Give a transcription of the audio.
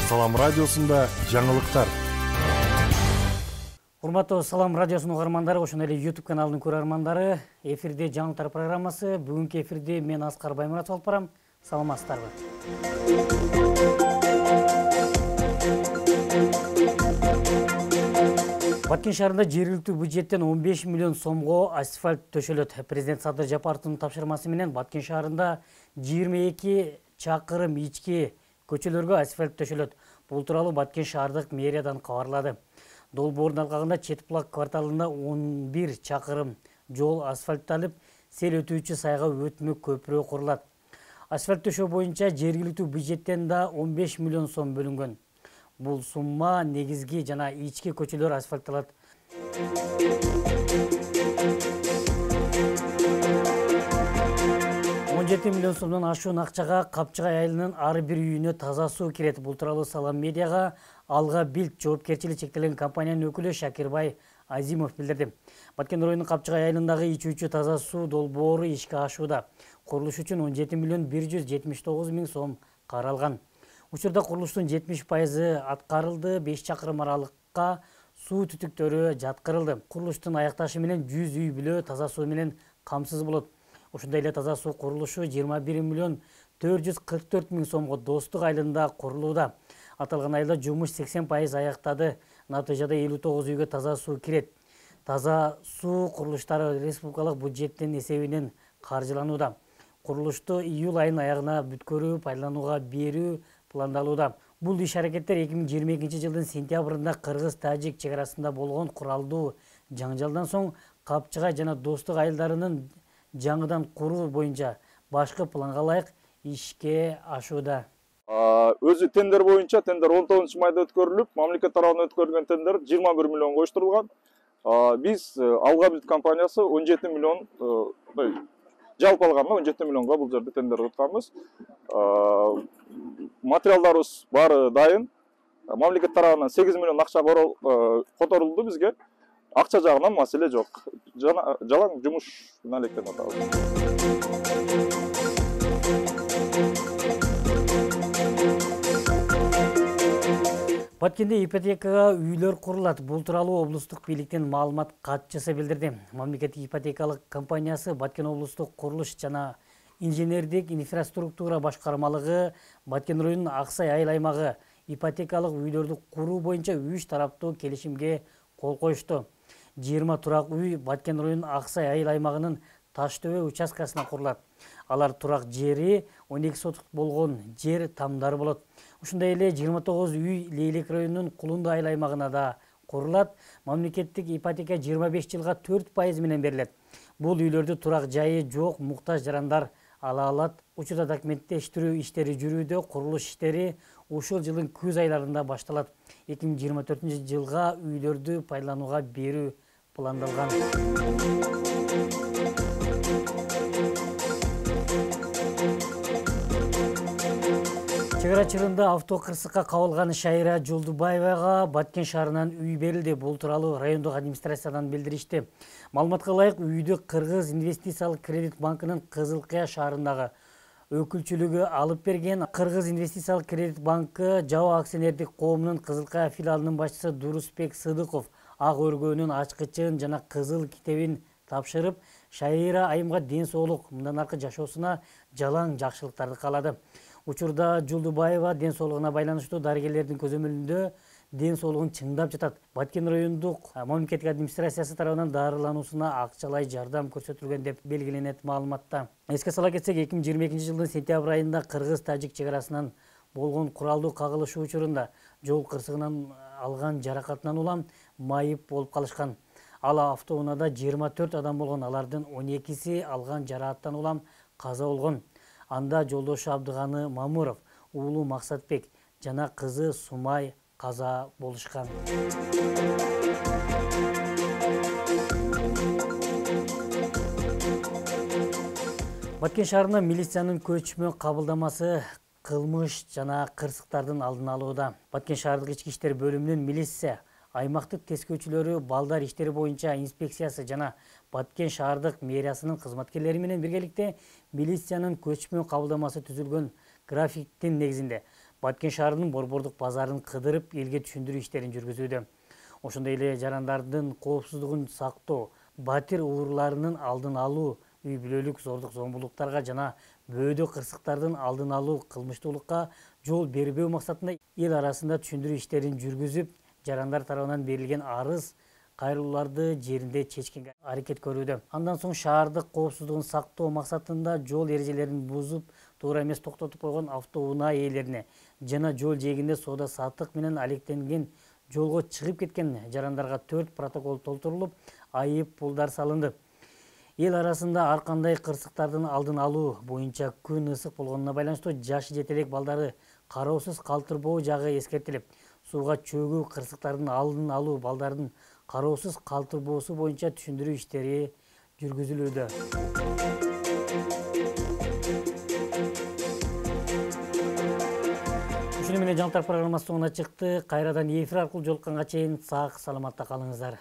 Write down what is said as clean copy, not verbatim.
Салам радиосунда жаңылыктар. Урматтуу Салам радиосунун угармандары, ошондой эле YouTube каналынын көрөрмандары, эфирде жаңылыктар программасы. Бүгүнкү эфирде мен Аскар Баймуратов алып барам. Саламатсыздарбы? Баткен шаарында жергиликтүү бюджеттен 15 миллион сомго асфальт төшөлөт. Президент Садыр Жапаровдун тапшырмасы менен Баткен шаарында 22 чакырым ички көчөлөргө асфальт төшөлөт. Бул тууралуу Баткен шаардык мэриядан кабарлады. Долбоордун алкагында Четбулак кварталында 11 чакырым жол асфальтталып, сел өтүүчү сайга өтмө көпүрө курулат. Асфальт төшөө боюнча жергиликтүү бюджеттен да 15 миллион сом бөлүнгөн. Бул сумма негизги жана ички көчөлөр асфальтталат. Миллион сомдон ашуун акчага Капчыгай айылынын ар бир үйүнө таза суу кирет. Бул тууралуу Салам медиага Алга Билд жоопкерчилиги чектелген компаниянын өкүлү Шакирбай Азимов билдирди. Баткен районунун Капчыгай айылындагы ичүүчү таза суу долбоору ишке ашууда. Курулуш үчүн 17 миллион 179 миң сом каралган. Учурда курулуштун 70% аткарылды, 5 чакырым аралыкка суу түтүктөрү жаткырылды. Курулуштун аякташы менен 100 үй бүлө таза суу менен камсыз болот. Ошондой эле таза суу курулушу 21 миллион 444 миң сомго Достук айылында курулууда. Аталган айылда жумуш 80% аяктады. Натыйжада 59 үйгө таза суу кирет. Таза суу курулуштары республикалык бюджеттин эсебинен каржыланууда. Курулушту июль айынын аягына бүткөрүү, пайдаланууга берүү пландалууда. Бул иш-аракеттер 2022 жылдын сентябрында Кыргыз-Тажик чек арасында болгон куралдуу жаңжалдан соң Капчыгай жана Достук айылдарынын жаңыдан куруу боюнча башкы планга ылайык ишке ашууда. Өзү тендер боюнча тендер 19 майда өткөрүлүп, мамлекет тарабынан өткөрүлгөн тендер 21 миллионго коюштурулган. Биз Алга Билд компаниясы 17 миллион жалпы алганда 17 миллионго бул жерде тендер өткөнбүз. Материалдарыбыз баары дайын. Мамлекет тарабынан 8 миллион акча которулду бизге. Акча жагынан маселе жок. Жалаң жумуш алектенип атабыз. Баткенде ипотекага үйлөр курулат. Бул тууралуу облустук бийликтин маалымат катчысы билдирди. Мамлекеттик ипотекалык компаниясы Баткен облустук курулуш жана инженердик инфраструктура башкармалыгы Баткен районунун Аксай айыл аймагы ипотекалык үйлөрдү куруу боюнча 3 тараптуу келишимге кол коюшту. 20 турак үй Баткен районунун Аксай айыл аймагынын Таштөбө участкасына курулат. Алар турак жери 12 сотук болгон жер тамдары болот. Ушундай эле 29 үй Лейлек районунун Кулунду айыл аймагына да курулат. Мамлекеттик ипотека 25 жылга 4% менен берилет. Бул үйлөрдү турак жайы жок муктаж жарандар ала алат. Учурда документтештирүү иштери жүрүүдө, курулуш иштери ушул жылдын күз айларында башталат. 2024 жылга үйлөрдү пайдаланууга берүү пландалган. Чек ара чырында автокырсыкка кабылган Шайра Жолдубаевага Баткен шаарынан үй берилди. Бул тууралуу райондук администрациядан билдиришти. Маалыматка ылайык, үйдү Кыргыз инвестициялык кредит банкынын Кызылкыя шаарындагы өкүлчүлүгү алып берген. Кыргыз инвестициялык кредит банкы Жаба акционердик коомунун Кызылкыя филиалынын башчысы Дурусбек Сыдыков ак өргөөнүн ачкычын жана кызыл китебин тапшырып, Шайра айымга ден соолук, мындан аркы жашоосуна жалаң жакшылыктарды каалады. Учурда Жолдубаева ден соолугуна байланыштуу дарыгерлердин көзөмөлүндө ден соолугун чыңдап жатат. Баткен райондук мамлекеттик администрациясы тарабынан дарылануусуна акчалай жардам көрсөтүлгөн деп белгиленет маалыматта. Эске сала кетсек, 2022 жылдын сентябрь айында Кыргыз-Тажик чек арасынан болгон куралдуу кагылышуу учурунда жол кырсыгынан алган жаракатынан улам майып болуп калышкан. Ал автоунаада 24 адам болгон, алардын 12си алган жарааттан улам каза болгон. Анда жолдошу Абдыганы Мамуров, уулу Максатбек жана кызы Сумай каза болушкан. Баткен шаарында милициянын көчмө кабылдамасы кылмыш жана кырсыктардын алдын алууда. Баткен шаардык ички иштер бөлүмүнүн милиция аймактык тескөөчүлөрү балдар иштери боюнча инспекциясы жана Баткен шаардык мэриясынын кызматкерлери менен биргеликте милициянын көчмө кабылдамасы түзүлгөн графиктин негизинде Баткен шаарынын борбордук базарын кыдырып элге түшүндүрүү иштерин жүргүзүүдө. Ошондой эле жарандардын коопсуздугун сактоо, батир ууруларынын алдын алуу, үй бүлөлүк зордук зомбулуктарга жана бөөдө кырсыктардын алдын алуу, кылмыштуулукка жол бербөө максатында эл арасында түшүндүрүү иштерин жүргүзүп, жарандар тарабынан берилген арыз кайрылууларды жеринде чечкенге аракет көрүүдө. Андан соң шаардык коопсуздугун сактоо максатында жол эрежелерин бузуп, туура эмес токтотуп койгон автоунаа ээлерине жана жол жээгинде соода саттык менен алектенген жолго чыгып кеткен жарандарга 4 протокол толтурулуп, айып пулдар салынды. Эл арасында ар кандай кырсыктардын алдын алуу боюнча күн ысык болгонуна байланыштуу жашы жете элек балдарды кароосуз калтырбоо жагы эскертилип, сууга чөгүү кырсыктардын алдын алуу, балдардын кароосуз калтырбоосу боюнча түшүндүрүү иштери жүргүзүлүүдө. Ушуну менен жаңылыктар программасы соңуна чыкты. Кайрадан эфир аркылуу жолукканга чейин сак саламатта калыңыздар.